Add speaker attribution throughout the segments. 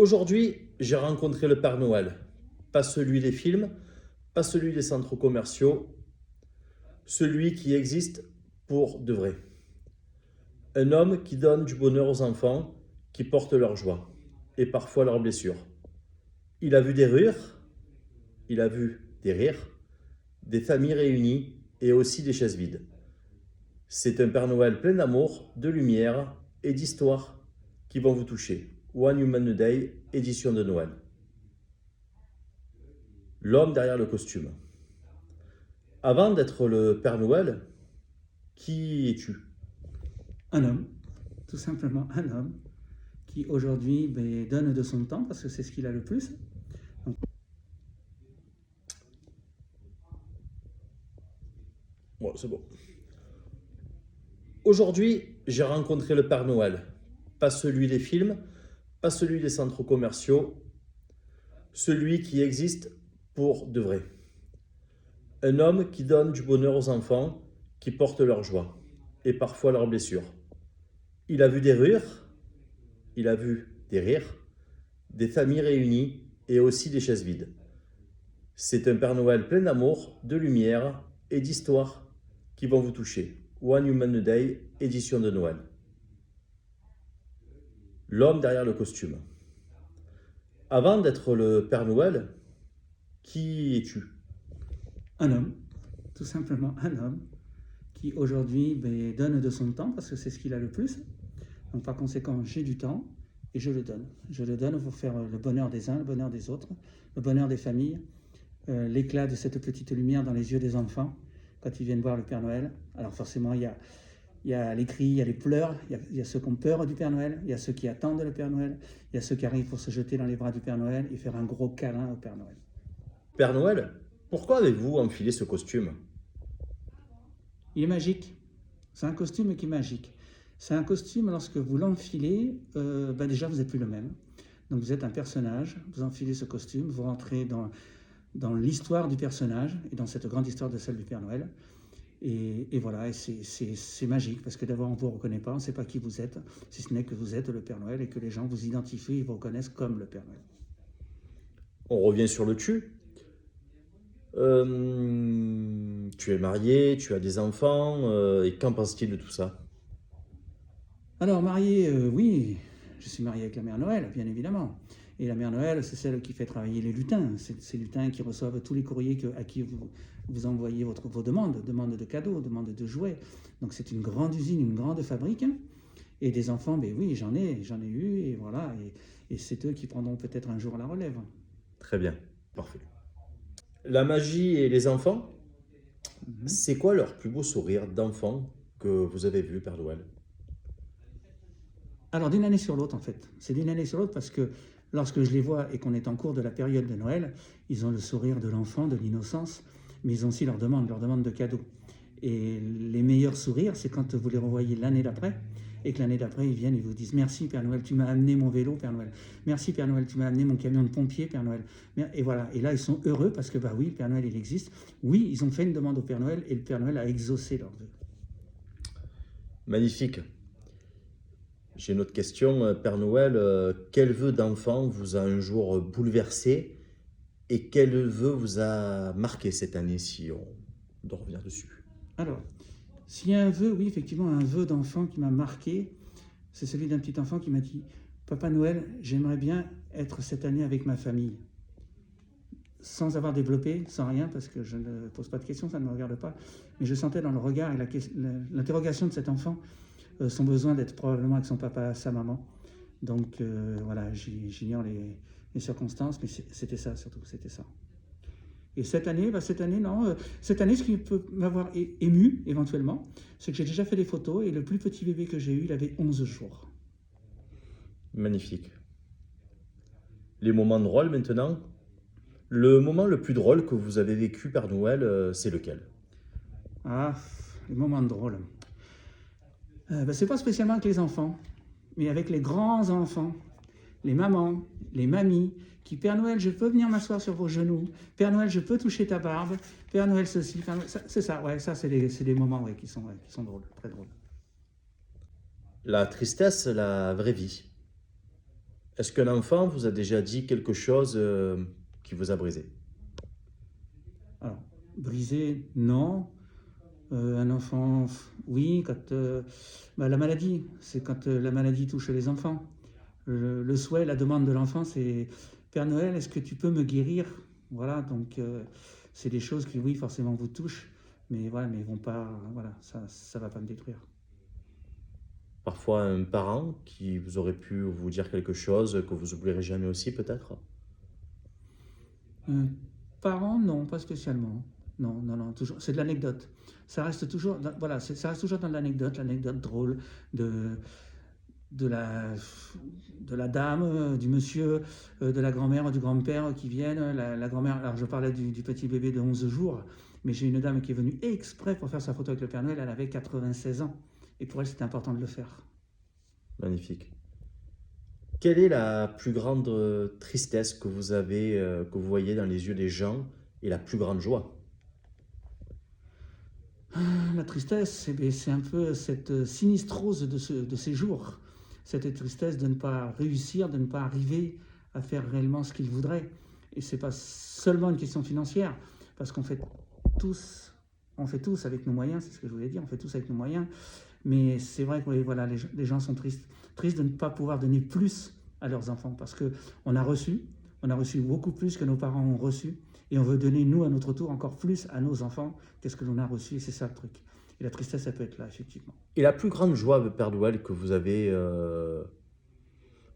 Speaker 1: Aujourd'hui, j'ai rencontré le Père Noël. Pas celui des films, pas celui des centres commerciaux, celui qui existe pour de vrai. Un homme qui donne du bonheur aux enfants, qui porte leur joie et parfois leurs blessures. Il a vu des rires, il a vu des rires, des familles réunies et aussi des chaises vides. C'est un Père Noël plein d'amour, de lumière et d'histoires qui vont vous toucher. One Human Day, édition de Noël. L'homme derrière le costume. Avant d'être le Père Noël, qui es-tu?
Speaker 2: Un homme, tout simplement un homme, qui aujourd'hui donne de son temps parce que c'est ce qu'il a le plus. Donc,
Speaker 1: Bon, c'est bon. Aujourd'hui, j'ai rencontré le Père Noël. Pas celui des films, pas celui des centres commerciaux, celui qui existe pour de vrai. Un homme qui donne du bonheur aux enfants, qui porte leur joie et parfois leurs blessures. Il a vu des rires, il a vu des rires, des familles réunies et aussi des chaises vides. C'est un Père Noël plein d'amour, de lumière et d'histoires qui vont vous toucher. One Human Day, édition de Noël. L'homme derrière le costume. Avant d'être le Père Noël, qui es-tu?
Speaker 2: un homme, tout simplement un homme, qui aujourd'hui donne de son temps parce que c'est ce qu'il a le plus. Donc par conséquent, j'ai du temps et je le donne. Je le donne pour faire le bonheur des uns, le bonheur des autres, le bonheur des familles, l'éclat de cette petite lumière dans les yeux des enfants quand ils viennent voir le Père Noël. Alors forcément, il y a les cris, il y a les pleurs, il y a ceux qui ont peur du Père Noël, il y a ceux qui attendent le Père Noël, il y a ceux qui arrivent pour se jeter dans les bras du Père Noël et faire un gros câlin au Père Noël.
Speaker 1: Père Noël, pourquoi avez-vous enfilé ce costume?
Speaker 2: Il est magique. C'est un costume qui est magique. C'est un costume, lorsque vous l'enfilez, déjà vous n'êtes plus le même. Donc vous êtes un personnage, vous enfilez ce costume, vous rentrez dans l'histoire du personnage et dans cette grande histoire de celle du Père Noël. Et voilà, et c'est magique parce que d'abord on ne vous reconnaît pas, on ne sait pas qui vous êtes, si ce n'est que vous êtes le Père Noël et que les gens vous identifient et vous reconnaissent comme le Père Noël.
Speaker 1: On revient sur le tu. Tu es marié, tu as des enfants, et qu'en penses-tu de tout ça?
Speaker 2: Alors marié, oui, je suis marié avec la Mère Noël, bien évidemment. Et la Mère Noël, c'est celle qui fait travailler les lutins. C'est ces lutins qui reçoivent tous les courriers à qui vous envoyez vos demandes de cadeaux, demandes de jouets. Donc c'est une grande usine, une grande fabrique. Et des enfants, oui, j'en ai eu, et voilà. Et c'est eux qui prendront peut-être un jour la relève.
Speaker 1: Très bien, parfait. La magie et les enfants,
Speaker 2: Mhm.
Speaker 1: c'est quoi leur plus beau sourire d'enfant que vous avez vu, Père Noël?
Speaker 2: Alors d'une année sur l'autre en fait, c'est d'une année sur l'autre parce que lorsque je les vois et qu'on est en cours de la période de Noël, ils ont le sourire de l'enfant, de l'innocence, mais ils ont aussi leur demande de cadeaux. Et les meilleurs sourires, c'est quand vous les revoyez l'année d'après et que l'année d'après ils viennent et vous disent merci Père Noël, tu m'as amené mon vélo Père Noël, merci Père Noël, tu m'as amené mon camion de pompier Père Noël. Et voilà, et là ils sont heureux parce que oui, le Père Noël il existe, oui ils ont fait une demande au Père Noël et le Père Noël a exaucé leur vœu.
Speaker 1: Magnifique. J'ai une autre question, Père Noël. Quel vœu d'enfant vous a un jour bouleversé et quel vœu vous a marqué cette année, si on doit revenir dessus?
Speaker 2: Alors, s'il y a un vœu, oui, effectivement, un vœu d'enfant qui m'a marqué, c'est celui d'un petit enfant qui m'a dit « Papa Noël, j'aimerais bien être cette année avec ma famille. » Sans avoir développé, sans rien, parce que je ne pose pas de questions, ça ne me regarde pas, mais je sentais dans le regard et l'interrogation de cet enfant son besoin d'être probablement avec son papa, sa maman. Donc voilà, j'ignore les circonstances, mais c'était ça surtout, c'était ça. Et cette année, non. Cette année, ce qui peut m'avoir ému, éventuellement, c'est que j'ai déjà fait des photos et le plus petit bébé que j'ai eu, il avait 11 jours.
Speaker 1: Magnifique. Les moments drôles maintenant. Le moment le plus drôle que vous avez vécu, Père Noël, c'est lequel?
Speaker 2: Ah, les moments drôles. C'est pas spécialement avec les enfants, mais avec les grands enfants, les mamans, les mamies, qui Père Noël, je peux venir m'asseoir sur vos genoux. Père Noël, je peux toucher ta barbe. Père Noël, ceci. Père Noël, c'est ça, ouais, ça, c'est des moments qui sont drôles, très drôles.
Speaker 1: La tristesse, la vraie vie. Est-ce qu'un enfant vous a déjà dit quelque chose qui vous a brisé?
Speaker 2: Alors, brisé, non. Un enfant, oui, quand la maladie, c'est quand la maladie touche les enfants. Le souhait, la demande de l'enfant, c'est Père Noël, est-ce que tu peux me guérir? Voilà, donc c'est des choses qui, oui, forcément vous touchent, mais voilà, mais ils vont pas, voilà, ça va pas me détruire.
Speaker 1: Parfois un parent qui vous aurait pu vous dire quelque chose que vous oublierez jamais aussi peut-être?
Speaker 2: Euh, Parents, non, pas spécialement. Non, non, non, toujours, c'est de l'anecdote. Ça reste toujours, voilà, ça reste toujours dans l'anecdote, l'anecdote drôle de, de la, de la dame, du monsieur, de la grand-mère, du grand-père qui viennent. La grand-mère, alors je parlais du petit bébé de 11 jours, mais j'ai une dame qui est venue exprès pour faire sa photo avec le Père Noël, elle avait 96 ans. Et pour elle, c'était important de le faire.
Speaker 1: Magnifique. Quelle est la plus grande tristesse que vous avez, que vous voyez dans les yeux des gens et la plus grande joie?
Speaker 2: La tristesse, c'est un peu cette sinistrose de ces jours. Cette tristesse de ne pas réussir, de ne pas arriver à faire réellement ce qu'il voudrait. Et ce n'est pas seulement une question financière, parce on fait tous avec nos moyens, c'est ce que je voulais dire, on fait tous avec nos moyens. Mais c'est vrai que oui, voilà, les gens sont tristes. Tristes de ne pas pouvoir donner plus à leurs enfants, parce qu'on on a reçu beaucoup plus que nos parents ont reçu. Et on veut donner, nous, à notre tour, encore plus à nos enfants qu'est-ce que l'on a reçu. Et c'est ça le truc. Et la tristesse, ça peut être là, effectivement.
Speaker 1: Et la plus grande joie, Père Noël, que vous avez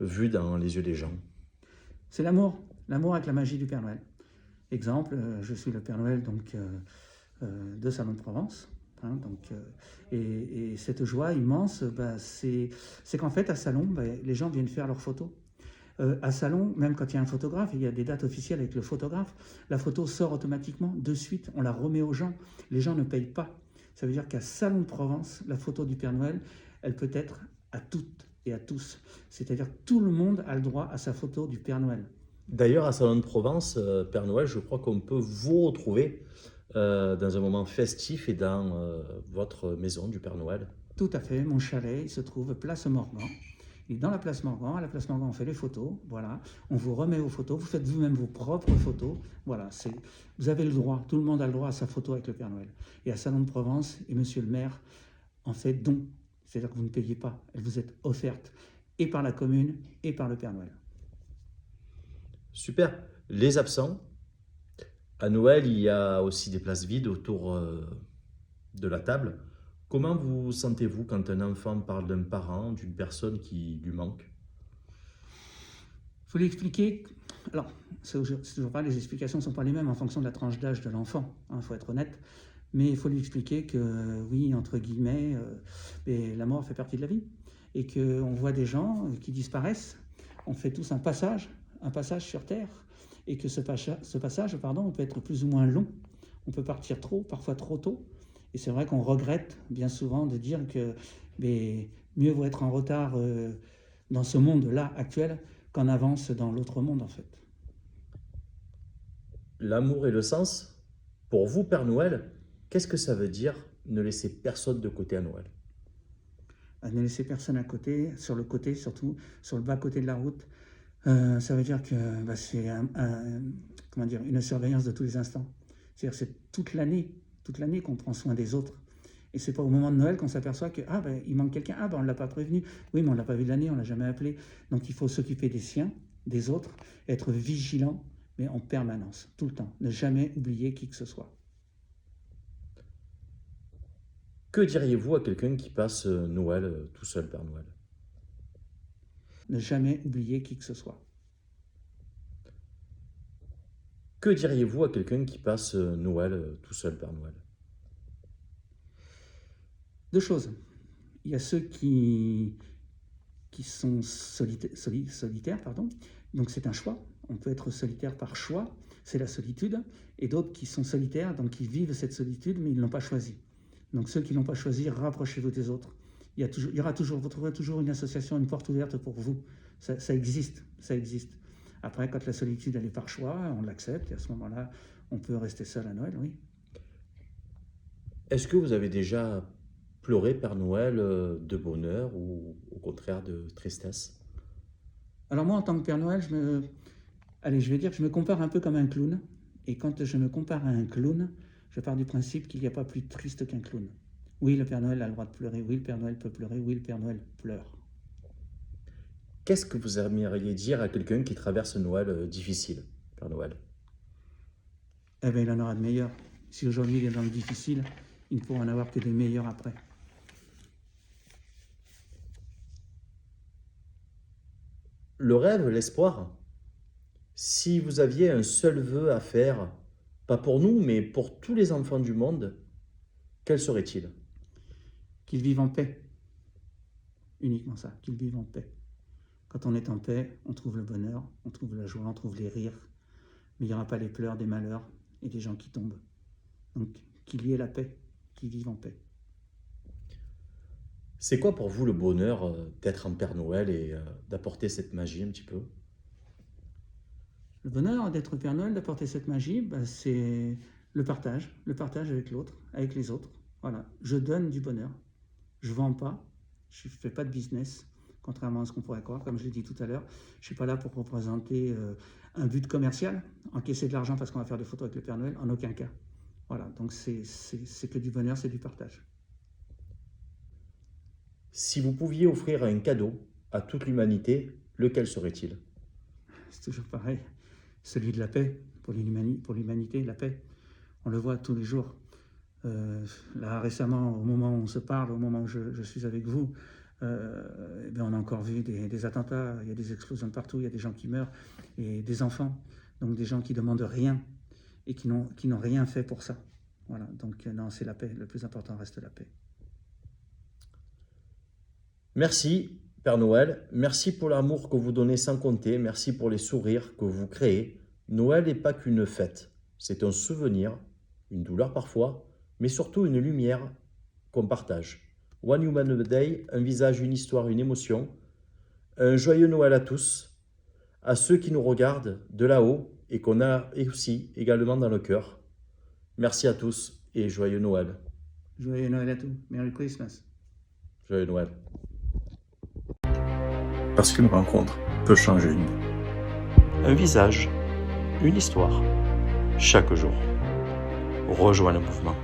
Speaker 1: vue dans les yeux des gens?
Speaker 2: C'est l'amour. L'amour avec la magie du Père Noël. Exemple, je suis le Père Noël donc, de Salon de Provence. Hein, donc, et cette joie immense, c'est qu'en fait, à Salon, les gens viennent faire leurs photos. À Salon, même quand il y a un photographe, il y a des dates officielles avec le photographe, la photo sort automatiquement de suite, on la remet aux gens, les gens ne payent pas. Ça veut dire qu'à Salon de Provence, la photo du Père Noël, elle peut être à toutes et à tous. C'est-à-dire que tout le monde a le droit à sa photo du Père Noël.
Speaker 1: D'ailleurs, à Salon de Provence, Père Noël, je crois qu'on peut vous retrouver dans un moment festif et dans votre maison du Père Noël.
Speaker 2: Tout à fait, mon chalet, il se trouve place Morgan. Et dans la place Morgan, à la place Morgan, on fait les photos, voilà. On vous remet vos photos, vous faites vous-même vos propres photos, voilà. Vous avez le droit, tout le monde a le droit à sa photo avec le Père Noël. Et à Salon de Provence, et Monsieur le maire en fait don, c'est-à-dire que vous ne payez pas, elle vous est offerte, et par la commune, et par le Père Noël.
Speaker 1: Super. Les absents, à Noël, il y a aussi des places vides autour de la table. Comment vous sentez-vous quand un enfant parle d'un parent, d'une personne qui lui manque?
Speaker 2: Il faut lui expliquer. Alors, c'est toujours pas, les explications ne sont pas les mêmes en fonction de la tranche d'âge de l'enfant, il faut être honnête. Mais il faut lui expliquer que, oui, entre guillemets, la mort fait partie de la vie. Et qu'on voit des gens qui disparaissent. On fait tous un passage sur Terre. Et que ce passage, on peut être plus ou moins long. On peut partir parfois trop tôt. Et c'est vrai qu'on regrette bien souvent de dire que mieux vaut être en retard dans ce monde-là actuel qu'en avance dans l'autre monde, en fait.
Speaker 1: L'amour et le sens, pour vous, Père Noël, qu'est-ce que ça veut dire ne laisser personne de côté à Noël?
Speaker 2: À ne laisser personne à côté, sur le côté surtout, sur le bas-côté de la route. Ça veut dire que c'est comment dire, une surveillance de tous les instants. C'est-à-dire c'est toute l'année qu'on prend soin des autres. Et c'est pas au moment de Noël qu'on s'aperçoit que il manque quelqu'un, on ne l'a pas prévenu, oui mais on ne l'a pas vu de l'année, on ne l'a jamais appelé. Donc il faut s'occuper des siens, des autres, être vigilant, mais en permanence, tout le temps. Ne jamais oublier qui que ce soit.
Speaker 1: Que diriez-vous à quelqu'un qui passe Noël tout seul, Père Noël?
Speaker 2: Ne jamais oublier qui que ce soit.
Speaker 1: Que diriez-vous à quelqu'un qui passe Noël tout seul, Père Noël?
Speaker 2: Deux choses. Il y a ceux qui sont solitaires, pardon. Donc c'est un choix. On peut être solitaire par choix, c'est la solitude. Et d'autres qui sont solitaires, donc qui vivent cette solitude, mais ils ne l'ont pas choisie. Donc ceux qui ne l'ont pas choisi, rapprochez-vous des autres. Vous trouverez toujours une association, une porte ouverte pour vous. Ça existe, ça existe. Après, quand la solitude, elle est par choix, on l'accepte. Et à ce moment-là, on peut rester seul à Noël, oui.
Speaker 1: Est-ce que vous avez déjà pleuré, Père Noël, de bonheur ou au contraire de tristesse?
Speaker 2: Alors moi, en tant que Père Noël, je vais dire que je me compare un peu comme un clown. Et quand je me compare à un clown, je pars du principe qu'il n'y a pas plus triste qu'un clown. Oui, le Père Noël a le droit de pleurer. Oui, le Père Noël peut pleurer. Oui, le Père Noël pleure.
Speaker 1: Qu'est-ce que vous aimeriez dire à quelqu'un qui traverse un Noël difficile, Père Noël?
Speaker 2: Eh bien, il en aura de meilleurs. Si aujourd'hui il est dans le difficile, il ne pourra en avoir que des meilleurs après.
Speaker 1: Le rêve, l'espoir, si vous aviez un seul vœu à faire, pas pour nous, mais pour tous les enfants du monde, quel serait-il?
Speaker 2: Qu'ils vivent en paix. Uniquement ça, qu'ils vivent en paix. Quand on est en paix, on trouve le bonheur, on trouve la joie, on trouve les rires. Mais il n'y aura pas les pleurs des malheurs et des gens qui tombent. Donc, qu'il y ait la paix, qu'ils vivent en paix.
Speaker 1: C'est quoi pour vous le bonheur d'être un Père Noël et d'apporter cette magie un petit peu?
Speaker 2: Le bonheur d'être Père Noël, d'apporter cette magie, c'est le partage avec l'autre, avec les autres. Voilà, je donne du bonheur. Je ne vends pas, je ne fais pas de business, contrairement à ce qu'on pourrait croire. Comme je l'ai dit tout à l'heure, je ne suis pas là pour représenter un but commercial, encaisser de l'argent parce qu'on va faire des photos avec le Père Noël, en aucun cas. Voilà, donc c'est que du bonheur, c'est du partage.
Speaker 1: Si vous pouviez offrir un cadeau à toute l'humanité, lequel serait-il?
Speaker 2: C'est toujours pareil, celui de la paix, pour l'humanité, la paix. On le voit tous les jours. Là, récemment, au moment où on se parle, au moment où je suis avec vous, on a encore vu des attentats, il y a des explosions de partout, il y a des gens qui meurent, et des enfants, donc des gens qui demandent rien et qui n'ont rien fait pour ça. Voilà, donc non, c'est la paix, le plus important reste la paix.
Speaker 1: Merci, Père Noël. Merci pour l'amour que vous donnez sans compter. Merci pour les sourires que vous créez. Noël n'est pas qu'une fête. C'est un souvenir, une douleur parfois, mais surtout une lumière qu'on partage. One Human Day, un visage, une histoire, une émotion. Un joyeux Noël à tous, à ceux qui nous regardent de là-haut et qu'on a aussi également dans le cœur. Merci à tous et joyeux Noël.
Speaker 2: Joyeux Noël à tous. Merry Christmas.
Speaker 1: Joyeux Noël. Parce qu'une rencontre peut changer une vie. Un visage, une histoire, chaque jour. Rejoins le mouvement.